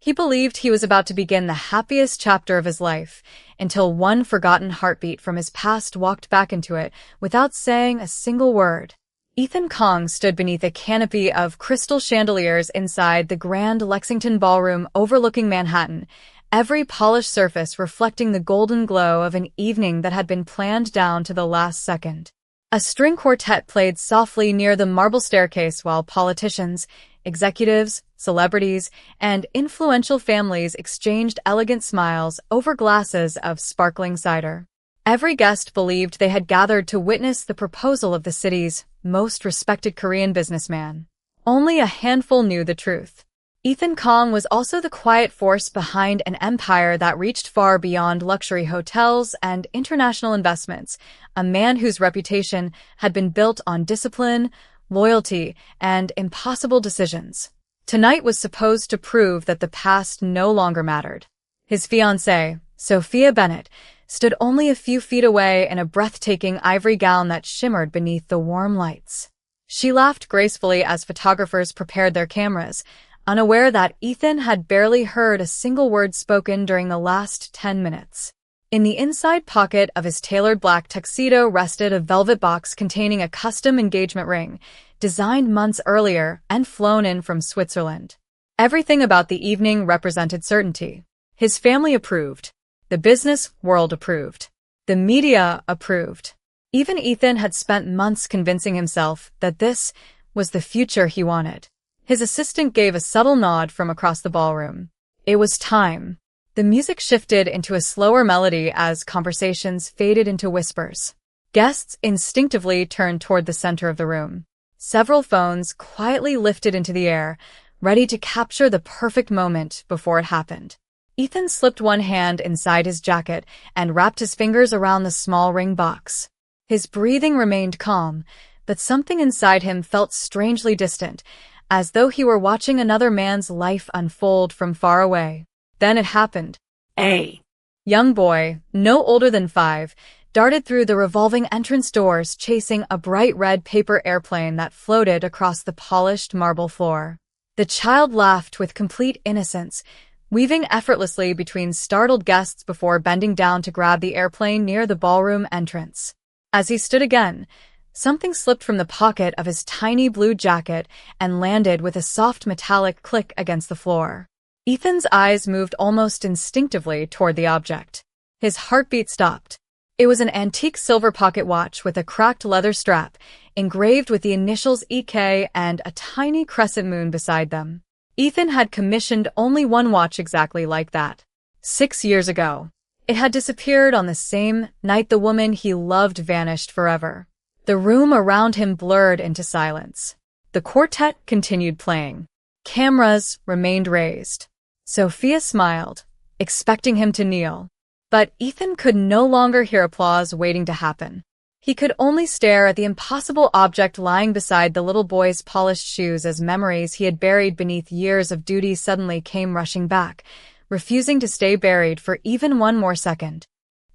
He believed he was about to begin the happiest chapter of his life, until one forgotten heartbeat from his past walked back into it without saying a single word. Ethan Kong stood beneath a canopy of crystal chandeliers inside the grand Lexington Ballroom overlooking Manhattan, every polished surface reflecting the golden glow of an evening that had been planned down to the last second. A string quartet played softly near the marble staircase while politicians, executives, celebrities, and influential families exchanged elegant smiles over glasses of sparkling cider. Every guest believed they had gathered to witness the proposal of the city's most respected Korean businessman. Only a handful knew the truth. Ethan Kong was also the quiet force behind an empire that reached far beyond luxury hotels and international investments, a man whose reputation had been built on discipline, loyalty, and impossible decisions. Tonight was supposed to prove that the past no longer mattered. His fiancée, Sophia Bennett, stood only a few feet away in a breathtaking ivory gown that shimmered beneath the warm lights. She laughed gracefully as photographers prepared their cameras, unaware that Ethan had barely heard a single word spoken during the last 10 minutes. In the inside pocket of his tailored black tuxedo rested a velvet box containing a custom engagement ring, designed months earlier and flown in from Switzerland. Everything about the evening represented certainty. His family approved. The business world approved. The media approved. Even Ethan had spent months convincing himself that this was the future he wanted. His assistant gave a subtle nod from across the ballroom. It was time. The music shifted into a slower melody as conversations faded into whispers. Guests instinctively turned toward the center of the room. Several phones quietly lifted into the air, ready to capture the perfect moment before it happened. Ethan slipped one hand inside his jacket and wrapped his fingers around the small ring box. His breathing remained calm, but something inside him felt strangely distant, as though he were watching another man's life unfold from far away. Then it happened. A young boy, no older than 5, darted through the revolving entrance doors chasing a bright red paper airplane that floated across the polished marble floor. The child laughed with complete innocence, weaving effortlessly between startled guests before bending down to grab the airplane near the ballroom entrance. As he stood again, something slipped from the pocket of his tiny blue jacket and landed with a soft metallic click against the floor. Ethan's eyes moved almost instinctively toward the object. His heartbeat stopped. It was an antique silver pocket watch with a cracked leather strap, engraved with the initials EK and a tiny crescent moon beside them. Ethan had commissioned only one watch exactly like that. 6 years ago. It had disappeared on the same night the woman he loved vanished forever. The room around him blurred into silence. The quartet continued playing. Cameras remained raised. Sophia smiled, expecting him to kneel. But Ethan could no longer hear applause waiting to happen. He could only stare at the impossible object lying beside the little boy's polished shoes as memories he had buried beneath years of duty suddenly came rushing back, refusing to stay buried for even one more second.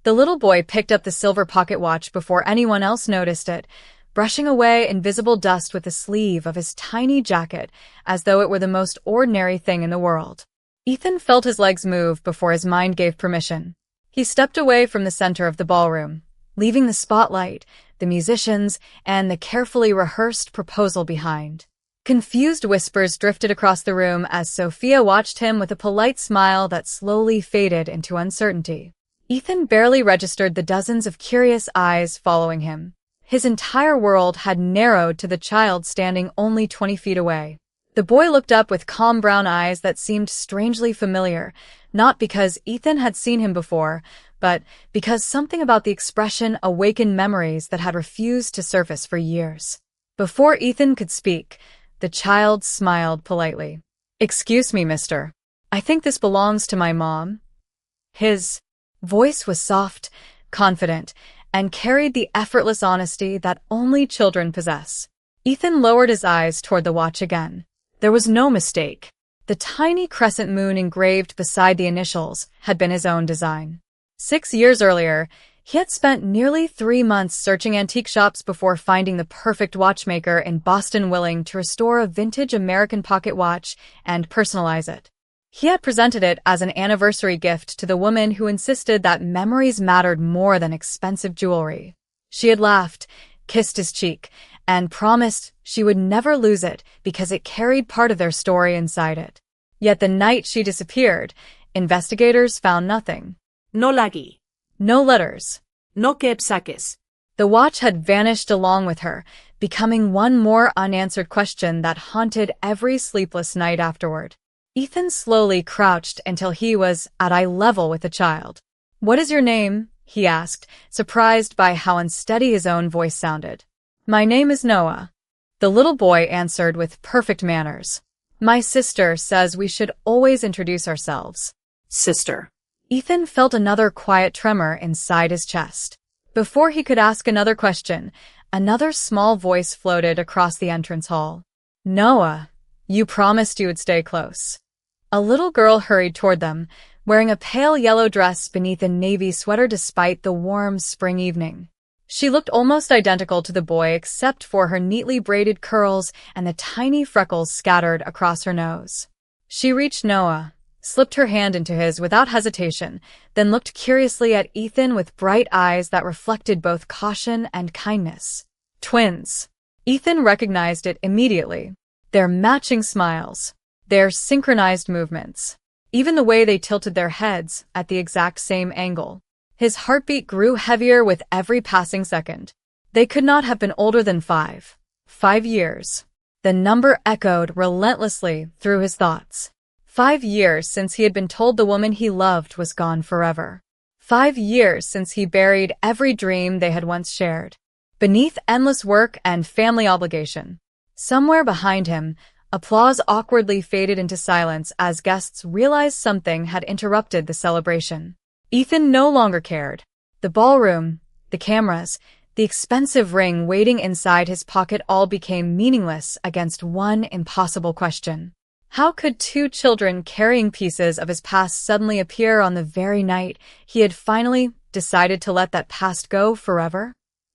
The little boy picked up the silver pocket watch before anyone else noticed it, brushing away invisible dust with the sleeve of his tiny jacket as though it were the most ordinary thing in the world. Ethan felt his legs move before his mind gave permission. He stepped away from the center of the ballroom, leaving the spotlight, the musicians, and the carefully rehearsed proposal behind. Confused whispers drifted across the room as Sophia watched him with a polite smile that slowly faded into uncertainty. Ethan barely registered the dozens of curious eyes following him. His entire world had narrowed to the child standing only 20 feet away. The boy looked up with calm brown eyes that seemed strangely familiar, not because Ethan had seen him before, but because something about the expression awakened memories that had refused to surface for years. Before Ethan could speak, the child smiled politely. "Excuse me, mister. I think this belongs to my mom." His voice was soft, confident, and carried the effortless honesty that only children possess. Ethan lowered his eyes toward the watch again. There was no mistake. The tiny crescent moon engraved beside the initials had been his own design. 6 years earlier, he had spent nearly 3 months searching antique shops before finding the perfect watchmaker in Boston willing to restore a vintage American pocket watch and personalize it. He had presented it as an anniversary gift to the woman who insisted that memories mattered more than expensive jewelry. She had laughed, kissed his cheek, and promised she would never lose it because it carried part of their story inside it. Yet the night she disappeared, investigators found nothing. No lagi. No letters. No keepsakes. The watch had vanished along with her, becoming one more unanswered question that haunted every sleepless night afterward. Ethan slowly crouched until he was at eye level with the child. "What is your name?" he asked, surprised by how unsteady his own voice sounded. "My name is Noah." The little boy answered with perfect manners. "My sister says we should always introduce ourselves." Sister. Ethan felt another quiet tremor inside his chest. Before he could ask another question, another small voice floated across the entrance hall. "Noah, you promised you would stay close." A little girl hurried toward them, wearing a pale yellow dress beneath a navy sweater despite the warm spring evening. She looked almost identical to the boy except for her neatly braided curls and the tiny freckles scattered across her nose. She reached Noah, slipped her hand into his without hesitation, then looked curiously at Ethan with bright eyes that reflected both caution and kindness. Twins. Ethan recognized it immediately. Their matching smiles. Their synchronized movements. Even the way they tilted their heads at the exact same angle. His heartbeat grew heavier with every passing second. They could not have been older than 5. 5 years. The number echoed relentlessly through his thoughts. 5 years since he had been told the woman he loved was gone forever. 5 years since he buried every dream they had once shared. Beneath endless work and family obligation. Somewhere behind him, applause awkwardly faded into silence as guests realized something had interrupted the celebration. Ethan no longer cared. The ballroom, the cameras, the expensive ring waiting inside his pocket all became meaningless against one impossible question. How could 2 children carrying pieces of his past suddenly appear on the very night he had finally decided to let that past go forever?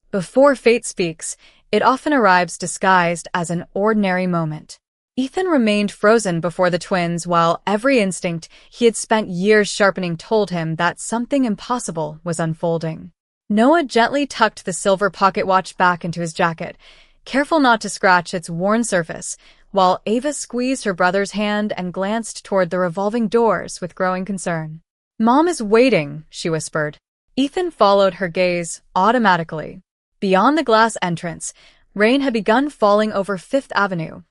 Before fate speaks, it often arrives disguised as an ordinary moment. Ethan remained frozen before the twins while every instinct he had spent years sharpening told him that something impossible was unfolding. Noah gently tucked the silver pocket watch back into his jacket, careful not to scratch its worn surface, while Ava squeezed her brother's hand and glanced toward the revolving doors with growing concern. "Mom is waiting," she whispered. Ethan followed her gaze automatically. Beyond the glass entrance, rain had begun falling over Fifth Avenue.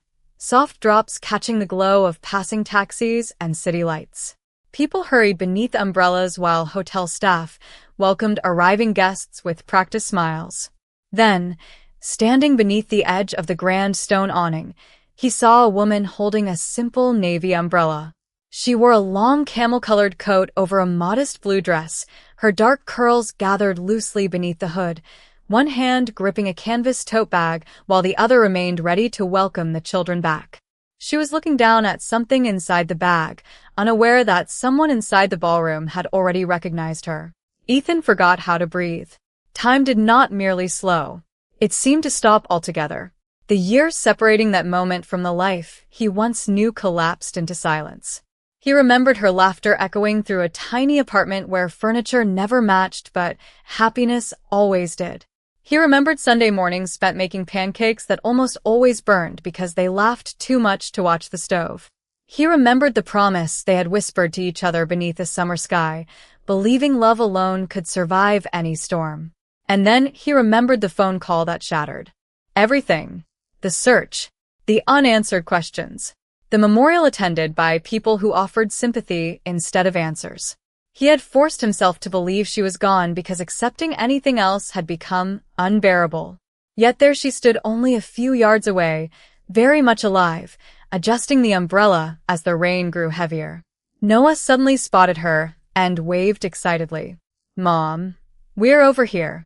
Soft drops catching the glow of passing taxis and city lights. People hurried beneath umbrellas while hotel staff welcomed arriving guests with practiced smiles. Then, standing beneath the edge of the grand stone awning, he saw a woman holding a simple navy umbrella. She wore a long camel-colored coat over a modest blue dress, her dark curls gathered loosely beneath the hood, one hand gripping a canvas tote bag while the other remained ready to welcome the children back. She was looking down at something inside the bag, unaware that someone inside the ballroom had already recognized her. Ethan forgot how to breathe. Time did not merely slow. It seemed to stop altogether. The years separating that moment from the life he once knew collapsed into silence. He remembered her laughter echoing through a tiny apartment where furniture never matched but happiness always did. He remembered Sunday mornings spent making pancakes that almost always burned because they laughed too much to watch the stove. He remembered the promise they had whispered to each other beneath a summer sky, believing love alone could survive any storm. And then he remembered the phone call that shattered everything. The search, the unanswered questions, the memorial attended by people who offered sympathy instead of answers. He had forced himself to believe she was gone because accepting anything else had become unbearable. Yet there she stood only a few yards away, very much alive, adjusting the umbrella as the rain grew heavier. Noah suddenly spotted her and waved excitedly. "Mom, we're over here."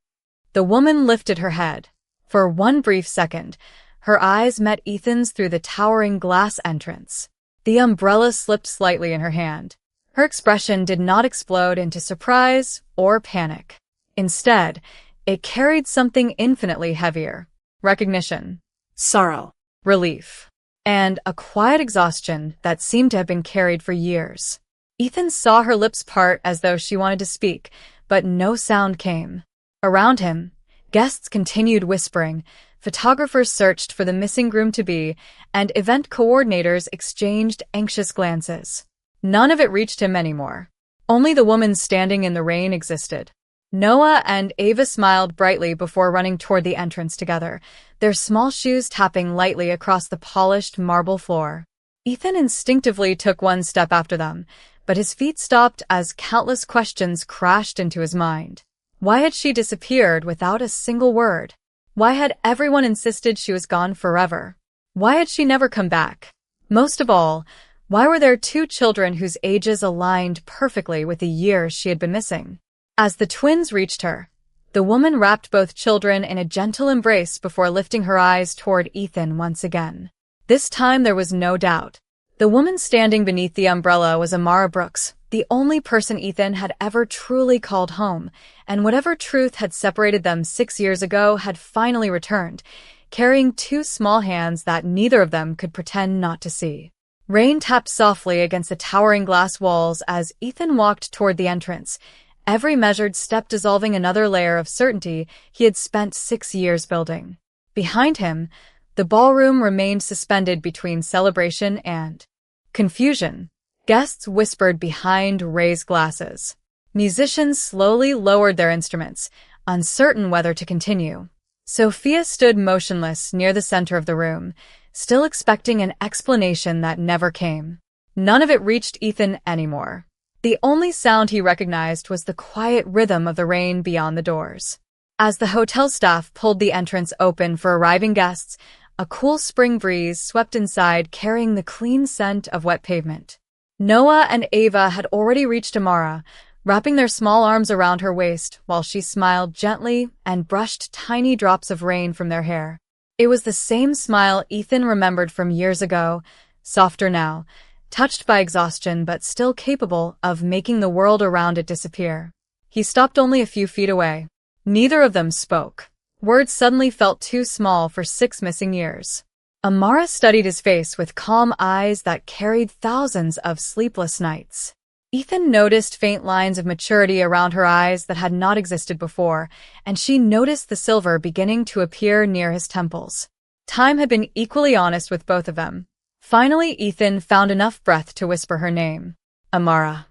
The woman lifted her head. For one brief second, her eyes met Ethan's through the towering glass entrance. The umbrella slipped slightly in her hand. Her expression did not explode into surprise or panic. Instead, it carried something infinitely heavier. Recognition. Sorrow. Relief. and a quiet exhaustion that seemed to have been carried for years. Ethan saw her lips part as though she wanted to speak, but no sound came. Around him, guests continued whispering, photographers searched for the missing groom-to-be, and event coordinators exchanged anxious glances. None of it reached him anymore. Only the woman standing in the rain existed. Noah and Ava smiled brightly before running toward the entrance together, their small shoes tapping lightly across the polished marble floor. Ethan instinctively took one step after them, but his feet stopped as countless questions crashed into his mind. Why had she disappeared without a single word? Why had everyone insisted she was gone forever? Why had she never come back? Most of all, why were there two children whose ages aligned perfectly with the years she had been missing? As the twins reached her, the woman wrapped both children in a gentle embrace before lifting her eyes toward Ethan once again. This time there was no doubt. The woman standing beneath the umbrella was Amara Brooks, the only person Ethan had ever truly called home, and whatever truth had separated them 6 years ago had finally returned, carrying two small hands that neither of them could pretend not to see. Rain tapped softly against the towering glass walls as Ethan walked toward the entrance, every measured step dissolving another layer of certainty he had spent 6 years building. Behind him, the ballroom remained suspended between celebration and confusion. Guests whispered behind raised glasses. Musicians slowly lowered their instruments, uncertain whether to continue. Sophia stood motionless near the center of the room, still expecting an explanation that never came. None of it reached Ethan anymore. The only sound he recognized was the quiet rhythm of the rain beyond the doors. As the hotel staff pulled the entrance open for arriving guests, a cool spring breeze swept inside carrying the clean scent of wet pavement. Noah and Ava had already reached Amara, wrapping their small arms around her waist while she smiled gently and brushed tiny drops of rain from their hair. It was the same smile Ethan remembered from years ago, softer now, touched by exhaustion but still capable of making the world around it disappear. He stopped only a few feet away. Neither of them spoke. Words suddenly felt too small for 6 missing years. Amara studied his face with calm eyes that carried thousands of sleepless nights. Ethan noticed faint lines of maturity around her eyes that had not existed before, and she noticed the silver beginning to appear near his temples. Time had been equally honest with both of them. Finally, Ethan found enough breath to whisper her name. Amara.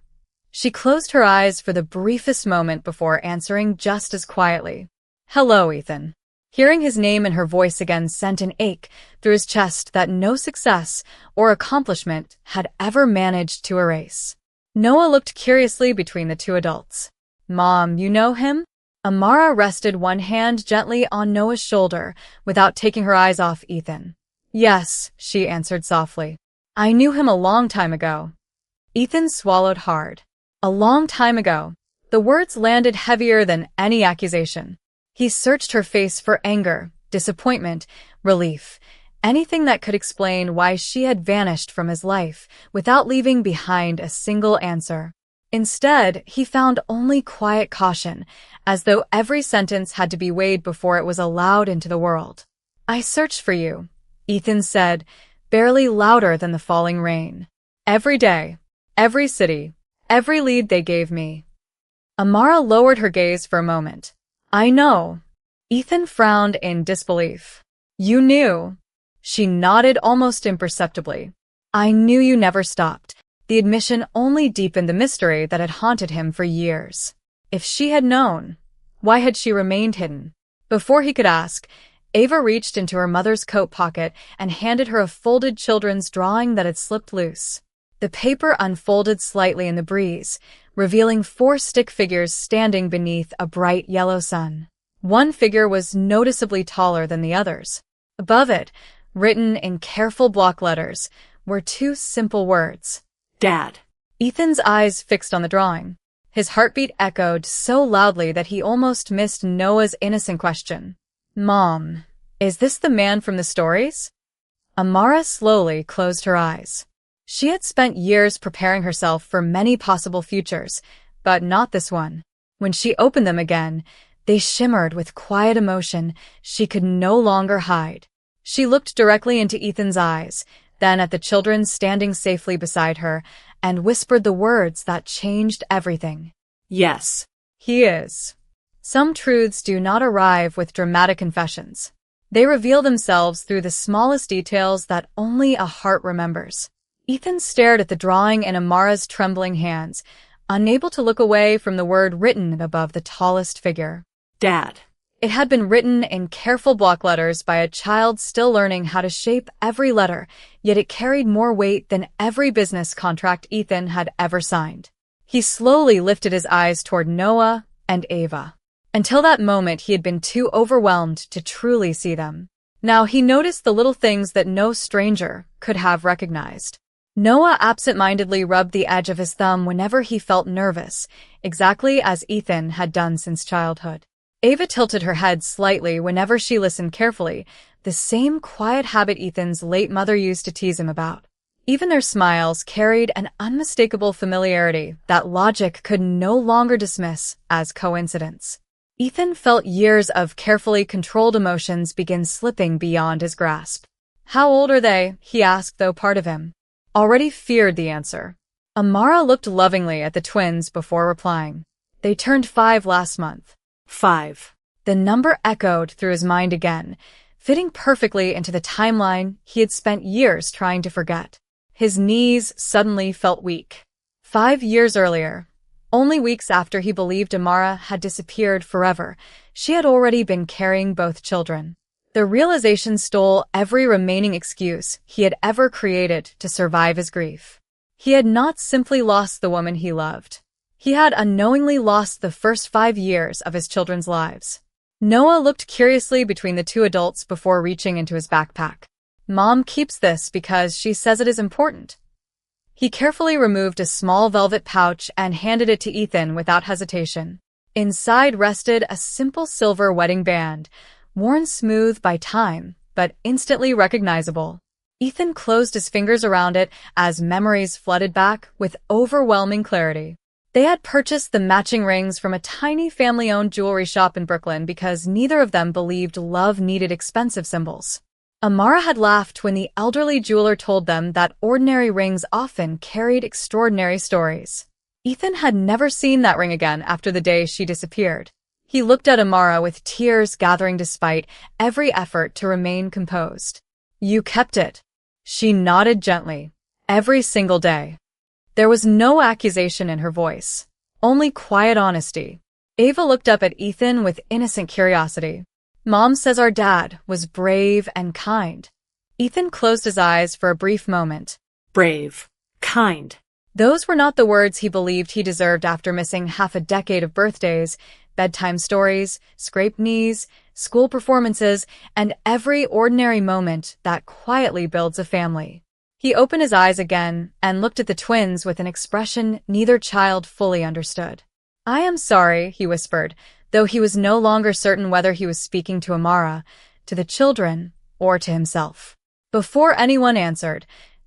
She closed her eyes for the briefest moment before answering just as quietly. Hello, Ethan. Hearing his name and her voice again sent an ache through his chest that no success or accomplishment had ever managed to erase. Noah looked curiously between the two adults. Mom, you know him? Amara rested one hand gently on Noah's shoulder without taking her eyes off Ethan. Yes, she answered softly. I knew him a long time ago. Ethan swallowed hard. A long time ago. The words landed heavier than any accusation. He searched her face for anger, disappointment, relief, anything that could explain why she had vanished from his life without leaving behind a single answer. Instead, he found only quiet caution, as though every sentence had to be weighed before it was allowed into the world. I searched for you, Ethan said, barely louder than the falling rain. Every day, every city, every lead they gave me. Amara lowered her gaze for a moment. I know. Ethan frowned in disbelief. You knew. She nodded almost imperceptibly. I knew you never stopped. The admission only deepened the mystery that had haunted him for years. If she had known, why had she remained hidden? Before he could ask, Ava reached into her mother's coat pocket and handed her a folded children's drawing that had slipped loose. The paper unfolded slightly in the breeze, revealing 4 stick figures standing beneath a bright yellow sun. One figure was noticeably taller than the others. Above it, written in careful block letters, were 2 simple words. Dad. Ethan's eyes fixed on the drawing. His heartbeat echoed so loudly that he almost missed Noah's innocent question. Mom, is this the man from the stories? Amara slowly closed her eyes. She had spent years preparing herself for many possible futures, but not this one. When she opened them again, they shimmered with quiet emotion she could no longer hide. She looked directly into Ethan's eyes, then at the children standing safely beside her, and whispered the words that changed everything. Yes. He is. Some truths do not arrive with dramatic confessions. They reveal themselves through the smallest details that only a heart remembers. Ethan stared at the drawing in Amara's trembling hands, unable to look away from the word written above the tallest figure. Dad. It had been written in careful block letters by a child still learning how to shape every letter, yet it carried more weight than every business contract Ethan had ever signed. He slowly lifted his eyes toward Noah and Ava. Until that moment, he had been too overwhelmed to truly see them. Now he noticed the little things that no stranger could have recognized. Noah absent-mindedly rubbed the edge of his thumb whenever he felt nervous, exactly as Ethan had done since childhood. Ava tilted her head slightly whenever she listened carefully, the same quiet habit Ethan's late mother used to tease him about. Even their smiles carried an unmistakable familiarity that logic could no longer dismiss as coincidence. Ethan felt years of carefully controlled emotions begin slipping beyond his grasp. "How old are they?" he asked, though part of him already feared the answer. Amara looked lovingly at the twins before replying. "They turned 5 last month." 5. The number echoed through his mind again, fitting perfectly into the timeline he had spent years trying to forget. His knees suddenly felt weak. 5 years earlier, only weeks after he believed Amara had disappeared forever, she had already been carrying both children. The realization stole every remaining excuse he had ever created to survive his grief. He had not simply lost the woman he loved. He had unknowingly lost the first 5 years of his children's lives. Noah looked curiously between the two adults before reaching into his backpack. "Mom keeps this because she says it is important." He carefully removed a small velvet pouch and handed it to Ethan without hesitation. Inside rested a simple silver wedding band, worn smooth by time, but instantly recognizable. Ethan closed his fingers around it as memories flooded back with overwhelming clarity. They had purchased the matching rings from a tiny family-owned jewelry shop in Brooklyn because neither of them believed love needed expensive symbols. Amara had laughed when the elderly jeweler told them that ordinary rings often carried extraordinary stories. Ethan had never seen that ring again after the day she disappeared. He looked at Amara with tears gathering despite every effort to remain composed. "You kept it." She nodded gently. "Every single day." There was no accusation in her voice, only quiet honesty. Ava looked up at Ethan with innocent curiosity. "Mom says our dad was brave and kind." Ethan closed his eyes for a brief moment. Brave. Kind. Those were not the words he believed he deserved after missing half a decade of birthdays, bedtime stories, scraped knees, school performances, and every ordinary moment that quietly builds a family. He opened his eyes again and looked at the twins with an expression neither child fully understood. "I am sorry," he whispered, though he was no longer certain whether he was speaking to Amara, to the children, or to himself. Before anyone answered,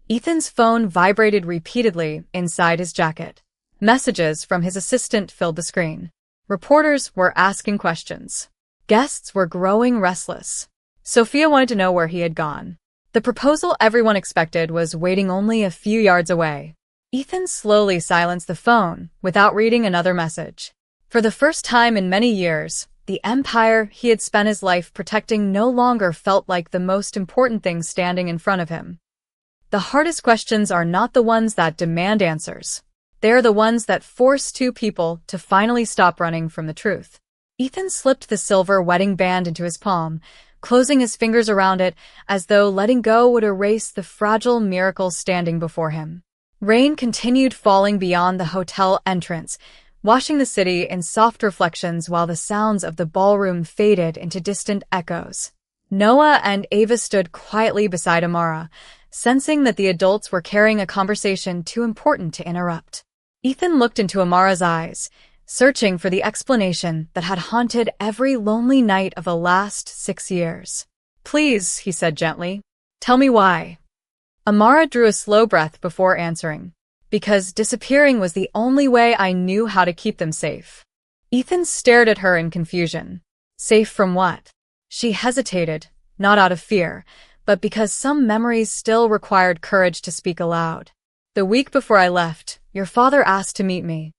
Ethan's phone vibrated repeatedly inside his jacket. Messages from his assistant filled the screen. Reporters were asking questions. Guests were growing restless. Sophia wanted to know where he had gone. The proposal everyone expected was waiting only a few yards away. Ethan slowly silenced the phone without reading another message. For the first time in many years, the empire he had spent his life protecting no longer felt like the most important thing standing in front of him. The hardest questions are not the ones that demand answers. They are the ones that force two people to finally stop running from the truth. Ethan slipped the silver wedding band into his palm, closing his fingers around it as though letting go would erase the fragile miracle standing before him. Rain continued falling beyond the hotel entrance, washing the city in soft reflections while the sounds of the ballroom faded into distant echoes. Noah and Ava stood quietly beside Amara, sensing that the adults were carrying a conversation too important to interrupt. Ethan looked into Amara's eyes, searching for the explanation that had haunted every lonely night of the last 6 years. "Please," he said gently, "tell me why." Amara drew a slow breath before answering. "Because disappearing was the only way I knew how to keep them safe." Ethan stared at her in confusion. Safe from what? She hesitated, not out of fear, but because some memories still required courage to speak aloud. The week before I left, your father asked to meet me.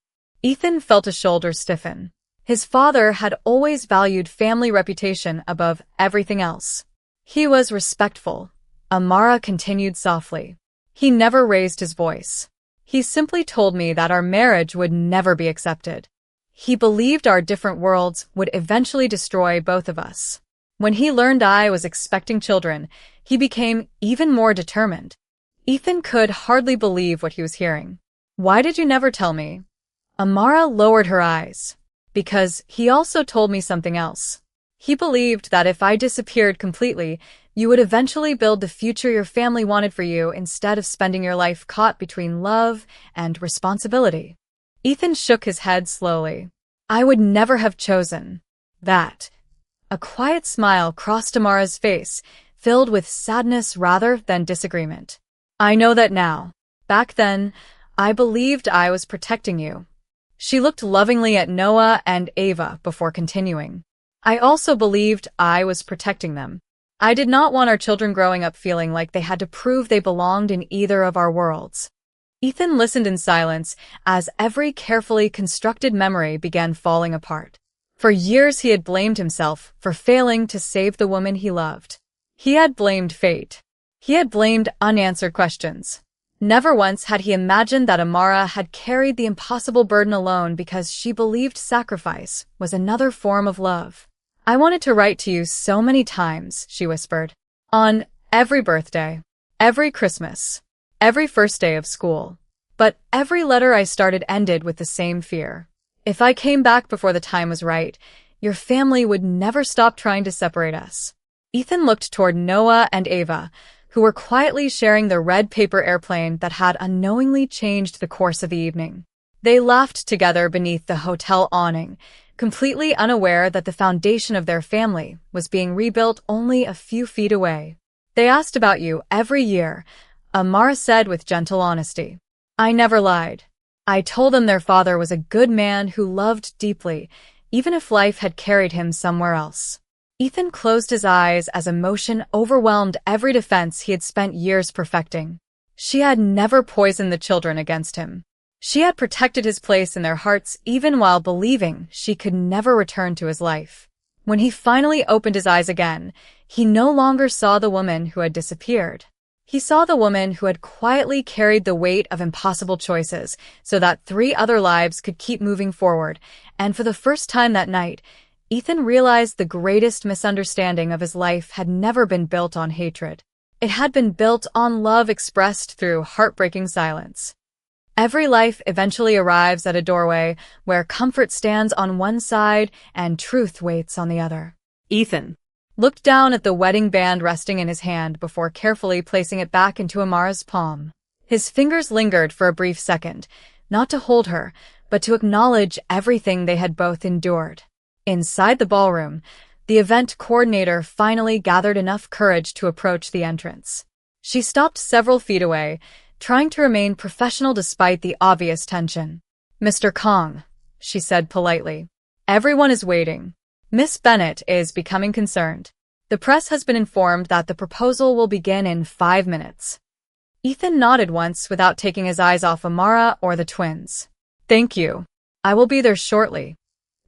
Ethan felt his shoulders stiffen. His father had always valued family reputation above everything else. He was respectful. Amara continued softly. He never raised his voice. He simply told me that our marriage would never be accepted. He believed our different worlds would eventually destroy both of us. When he learned I was expecting children, he became even more determined. Ethan could hardly believe what he was hearing. Why did you never tell me? Amara lowered her eyes. Because he also told me something else. He believed that if I disappeared completely, you would eventually build the future your family wanted for you instead of spending your life caught between love and responsibility. Ethan shook his head slowly. I would never have chosen that. A quiet smile crossed Amara's face, filled with sadness rather than disagreement. I know that now. Back then, I believed I was protecting you. She looked lovingly at Noah and Ava before continuing. I also believed I was protecting them. I did not want our children growing up feeling like they had to prove they belonged in either of our worlds. Ethan listened in silence as every carefully constructed memory began falling apart. For years he had blamed himself for failing to save the woman he loved. He had blamed fate. He had blamed unanswered questions. Never once had he imagined that Amara had carried the impossible burden alone because she believed sacrifice was another form of love. I wanted to write to you so many times, she whispered. On every birthday, every Christmas, every first day of school. But every letter I started ended with the same fear. If I came back before the time was right, your family would never stop trying to separate us. Ethan looked toward Noah and Ava, who were quietly sharing the red paper airplane that had unknowingly changed the course of the evening. They laughed together beneath the hotel awning, completely unaware that the foundation of their family was being rebuilt only a few feet away. They asked about you every year, Amara said with gentle honesty. I never lied. I told them their father was a good man who loved deeply, even if life had carried him somewhere else. Ethan closed his eyes as emotion overwhelmed every defense he had spent years perfecting. She had never poisoned the children against him. She had protected his place in their hearts even while believing she could never return to his life. When he finally opened his eyes again, he no longer saw the woman who had disappeared. He saw the woman who had quietly carried the weight of impossible choices so that 3 other lives could keep moving forward, and for the first time that night, Ethan realized the greatest misunderstanding of his life had never been built on hatred. It had been built on love expressed through heartbreaking silence. Every life eventually arrives at a doorway where comfort stands on one side and truth waits on the other. Ethan Looked down at the wedding band resting in his hand before carefully placing it back into Amara's palm. His fingers lingered for a brief second, not to hold her, but to acknowledge everything they had both endured. Inside the ballroom, the event coordinator finally gathered enough courage to approach the entrance. She stopped several feet away, trying to remain professional despite the obvious tension. Mr. Kong, she said politely. Everyone is waiting. Miss Bennett is becoming concerned. The press has been informed that the proposal will begin in 5 minutes. Ethan nodded once without taking his eyes off Amara or the twins. Thank you. I will be there shortly.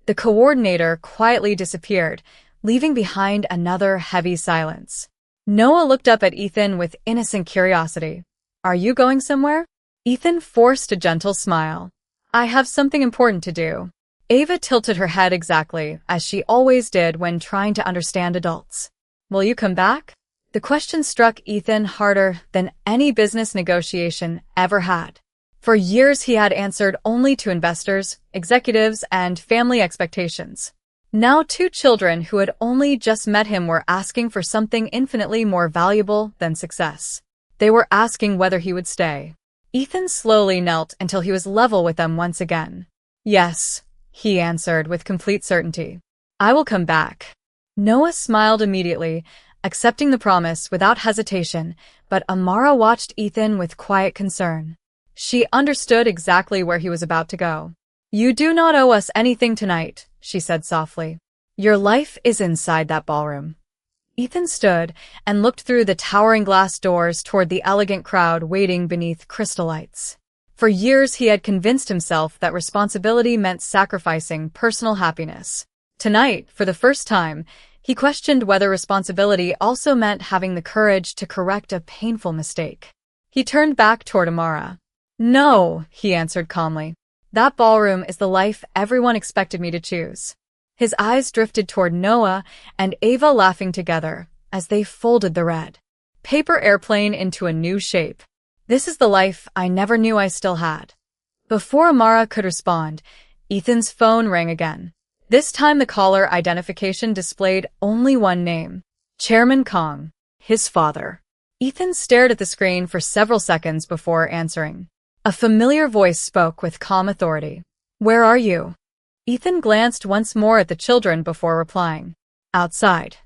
The coordinator quietly disappeared, leaving behind another heavy silence. Noah looked up at Ethan with innocent curiosity. Are you going somewhere? Ethan forced a gentle smile. I have something important to do. Ava tilted her head exactly as she always did when trying to understand adults. Will you come back? The question struck Ethan harder than any business negotiation ever had. For years he had answered only to investors, executives, and family expectations. Now 2 children who had only just met him were asking for something infinitely more valuable than success. They were asking whether he would stay. Ethan slowly knelt until he was level with them once again. Yes, he answered with complete certainty. I will come back. Noah smiled immediately, accepting the promise without hesitation, but Amara watched Ethan with quiet concern. She understood exactly where he was about to go. You do not owe us anything tonight, she said softly. Your life is inside that ballroom. Ethan stood and looked through the towering glass doors toward the elegant crowd waiting beneath crystal lights. For years he had convinced himself that responsibility meant sacrificing personal happiness. Tonight, for the first time, he questioned whether responsibility also meant having the courage to correct a painful mistake. He turned back toward Amara. "No," he answered calmly. "That ballroom is the life everyone expected me to choose." His eyes drifted toward Noah and Ava laughing together as they folded the red paper airplane into a new shape. "This is the life I never knew I still had." Before Amara could respond, Ethan's phone rang again. This time the caller identification displayed only one name: Chairman Kong, his father. Ethan stared at the screen for several seconds before answering. A familiar voice spoke with calm authority. "Where are you?" Ethan glanced once more at the children before replying. "Outside.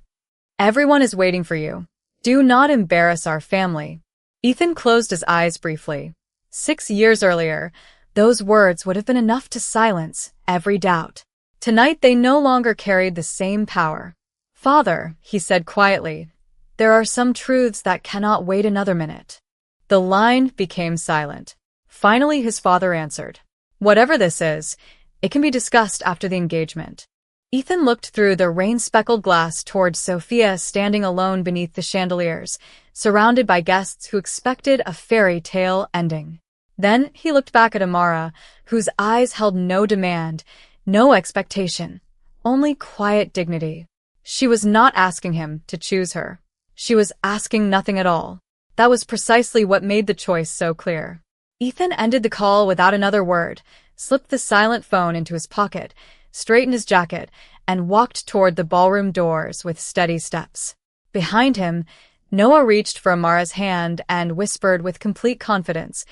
Everyone is waiting for you. Do not embarrass our family." Ethan closed his eyes briefly. 6 years earlier, those words would have been enough to silence every doubt. Tonight they no longer carried the same power. "Father," he said quietly, "there are some truths that cannot wait another minute." The line became silent. Finally his father answered. "Whatever this is, it can be discussed after the engagement." Ethan looked through the rain-speckled glass towards Sophia standing alone beneath the chandeliers, surrounded by guests who expected a fairy tale ending. Then he looked back at Amara, whose eyes held no demand, no expectation, only quiet dignity. She was not asking him to choose her. She was asking nothing at all. That was precisely what made the choice so clear. Ethan ended the call without another word, slipped the silent phone into his pocket, straightened his jacket, and walked toward the ballroom doors with steady steps. Behind him, Noah reached for Amara's hand and whispered with complete confidence,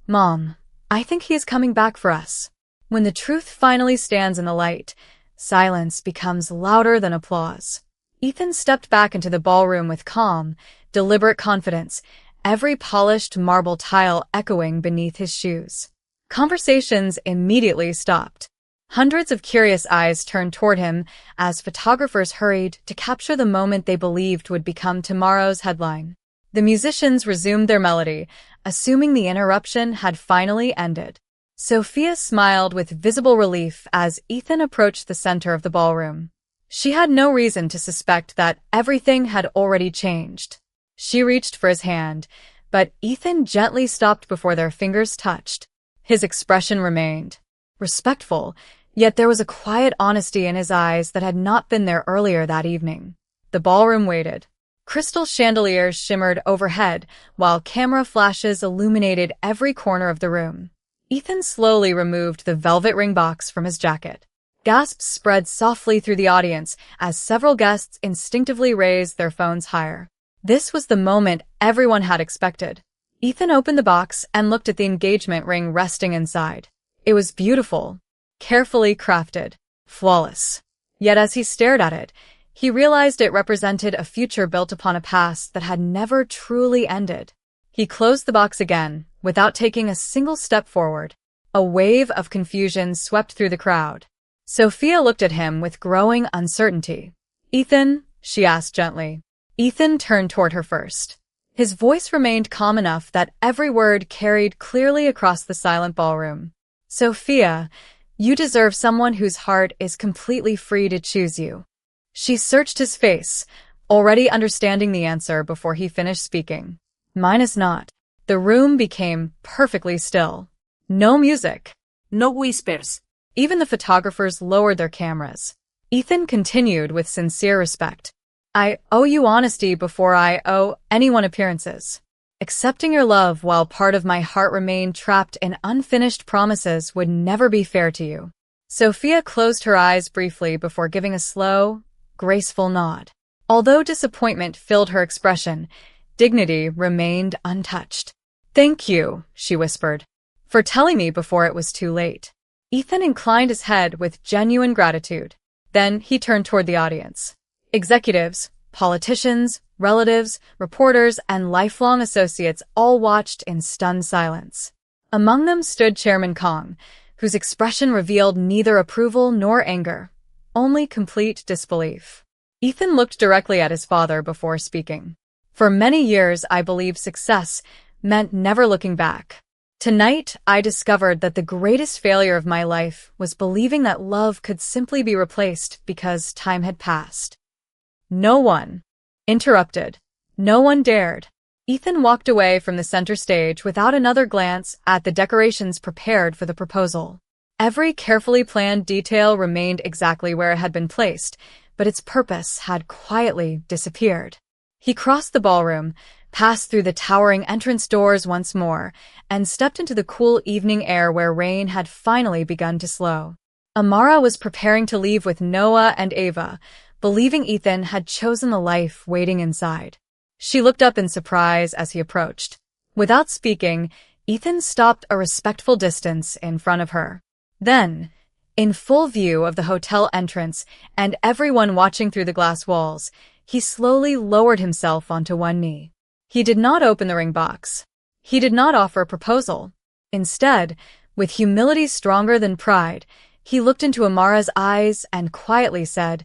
"Mom, I think he is coming back for us." When the truth finally stands in the light, silence becomes louder than applause. Ethan stepped back into the ballroom with calm, deliberate confidence, every polished marble tile echoing beneath his shoes. Conversations immediately stopped. Hundreds of curious eyes turned toward him as photographers hurried to capture the moment they believed would become tomorrow's headline. The musicians resumed their melody, assuming the interruption had finally ended. Sophia smiled with visible relief as Ethan approached the center of the ballroom. She had no reason to suspect that everything had already changed. She reached for his hand, but Ethan gently stopped before their fingers touched. His expression remained respectful, yet there was a quiet honesty in his eyes that had not been there earlier that evening. The ballroom waited. Crystal chandeliers shimmered overhead, while camera flashes illuminated every corner of the room. Ethan slowly removed the velvet ring box from his jacket. Gasps spread softly through the audience as several guests instinctively raised their phones higher. This was the moment everyone had expected. Ethan opened the box and looked at the engagement ring resting inside. It was beautiful, carefully crafted, flawless. Yet as he stared at it, he realized it represented a future built upon a past that had never truly ended. He closed the box again, without taking a single step forward. A wave of confusion swept through the crowd. Sophia looked at him with growing uncertainty. "Ethan?" she asked gently. Ethan turned toward her first. His voice remained calm enough that every word carried clearly across the silent ballroom. "Sophia, you deserve someone whose heart is completely free to choose you." She searched his face, already understanding the answer before he finished speaking. "Mine is not." The room became perfectly still. No music. No whispers. Even the photographers lowered their cameras. Ethan continued with sincere respect. "I owe you honesty before I owe anyone appearances. Accepting your love while part of my heart remained trapped in unfinished promises would never be fair to you." Sophia closed her eyes briefly before giving a slow, graceful nod. Although disappointment filled her expression, dignity remained untouched. "Thank you," she whispered, "for telling me before it was too late." Ethan inclined his head with genuine gratitude. Then he turned toward the audience. Executives, politicians, relatives, reporters, and lifelong associates all watched in stunned silence. Among them stood Chairman Kong, whose expression revealed neither approval nor anger, only complete disbelief. Ethan looked directly at his father before speaking. For many years, I believed success meant never looking back. Tonight, I discovered that the greatest failure of my life was believing that love could simply be replaced because time had passed. No one interrupted. No one dared. Ethan walked away from the center stage without another glance at the decorations prepared for the proposal. Every carefully planned detail remained exactly where it had been placed, but its purpose had quietly disappeared. He crossed the ballroom, passed through the towering entrance doors once more, and stepped into the cool evening air where rain had finally begun to slow. Amara was preparing to leave with Noah and Ava, believing Ethan had chosen the life waiting inside. She looked up in surprise as he approached. Without speaking, Ethan stopped a respectful distance in front of her. Then, in full view of the hotel entrance and everyone watching through the glass walls, he slowly lowered himself onto one knee. He did not open the ring box. He did not offer a proposal. Instead, with humility stronger than pride, he looked into Amara's eyes and quietly said,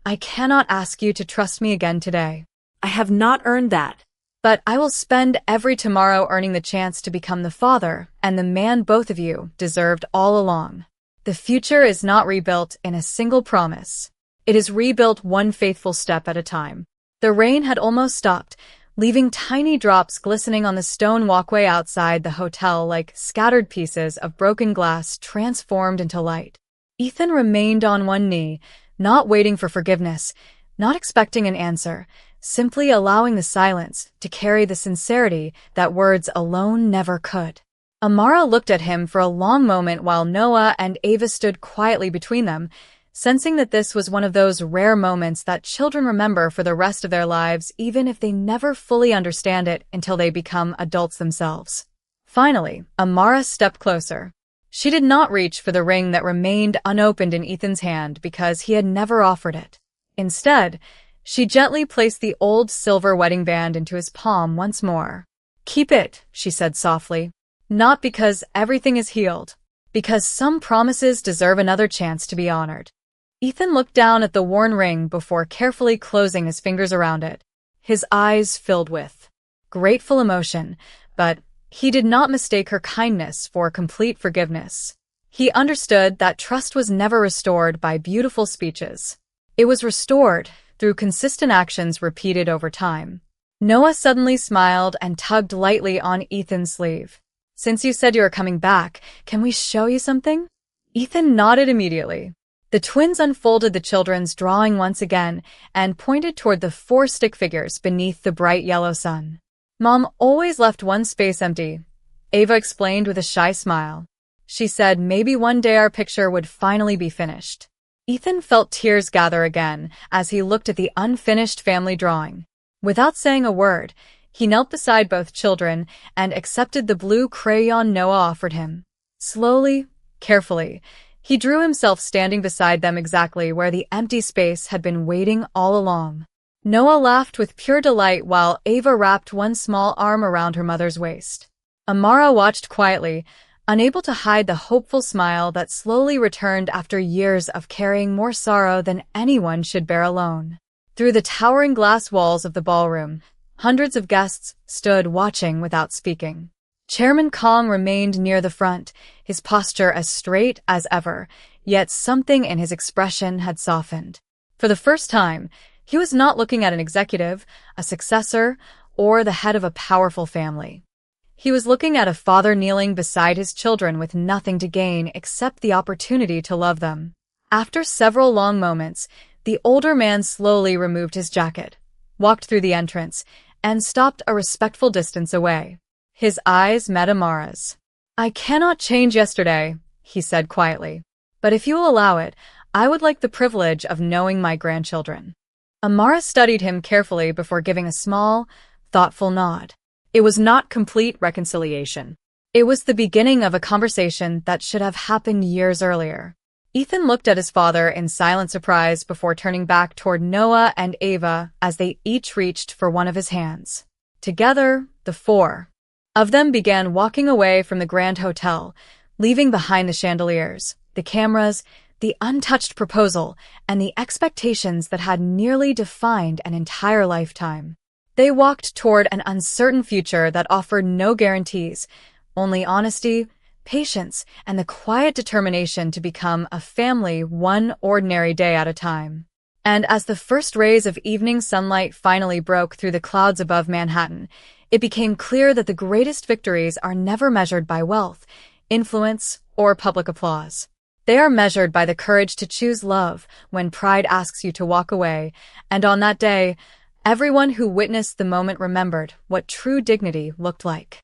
"I cannot ask you to trust me again today. I have not earned that. But I will spend every tomorrow earning the chance to become the father and the man both of you deserved all along. The future is not rebuilt in a single promise. It is rebuilt one faithful step at a time." The rain had almost stopped, leaving tiny drops glistening on the stone walkway outside the hotel like scattered pieces of broken glass transformed into light. Ethan remained on one knee, not waiting for forgiveness, not expecting an answer, simply allowing the silence to carry the sincerity that words alone never could. Amara looked at him for a long moment while Noah and Ava stood quietly between them, sensing that this was one of those rare moments that children remember for the rest of their lives even if they never fully understand it until they become adults themselves. Finally, Amara stepped closer. She did not reach for the ring that remained unopened in Ethan's hand because he had never offered it. Instead, she gently placed the old silver wedding band into his palm once more. "Keep it," she said softly. "Not because everything is healed, because some promises deserve another chance to be honored." Ethan looked down at the worn ring before carefully closing his fingers around it. His eyes filled with grateful emotion, but he did not mistake her kindness for complete forgiveness. He understood that trust was never restored by beautiful speeches. It was restored through consistent actions repeated over time. Noah suddenly smiled and tugged lightly on Ethan's sleeve. "Since you said you are coming back, can we show you something?" Ethan nodded immediately. The twins unfolded the children's drawing once again and pointed toward the 4 stick figures beneath the bright yellow sun. "Mom always left one space empty," Ava explained with a shy smile. She said maybe one day our picture would finally be finished. Ethan felt tears gather again as he looked at the unfinished family drawing. Without saying a word, he knelt beside both children and accepted the blue crayon Noah offered him. Slowly, carefully, he drew himself standing beside them exactly where the empty space had been waiting all along. Noah laughed with pure delight while Ava wrapped one small arm around her mother's waist. Amara watched quietly, unable to hide the hopeful smile that slowly returned after years of carrying more sorrow than anyone should bear alone. Through the towering glass walls of the ballroom, hundreds of guests stood watching without speaking. Chairman Kong remained near the front, his posture as straight as ever, yet something in his expression had softened. For the first time, he was not looking at an executive, a successor, or the head of a powerful family. He was looking at a father kneeling beside his children with nothing to gain except the opportunity to love them. After several long moments, the older man slowly removed his jacket, walked through the entrance, and stopped a respectful distance away. His eyes met Amara's. "I cannot change yesterday," he said quietly. "But if you will allow it, I would like the privilege of knowing my grandchildren." Amara studied him carefully before giving a small, thoughtful nod. It was not complete reconciliation. It was the beginning of a conversation that should have happened years earlier. Ethan looked at his father in silent surprise before turning back toward Noah and Ava as they each reached for one of his hands. Together, the 4 of them began walking away from the Grand Hotel, leaving behind the chandeliers, the cameras, the untouched proposal, and the expectations that had nearly defined an entire lifetime. They walked toward an uncertain future that offered no guarantees, only honesty, patience, and the quiet determination to become a family one ordinary day at a time. And as the first rays of evening sunlight finally broke through the clouds above Manhattan, it became clear that the greatest victories are never measured by wealth, influence, or public applause. They are measured by the courage to choose love when pride asks you to walk away, and on that day, everyone who witnessed the moment remembered what true dignity looked like.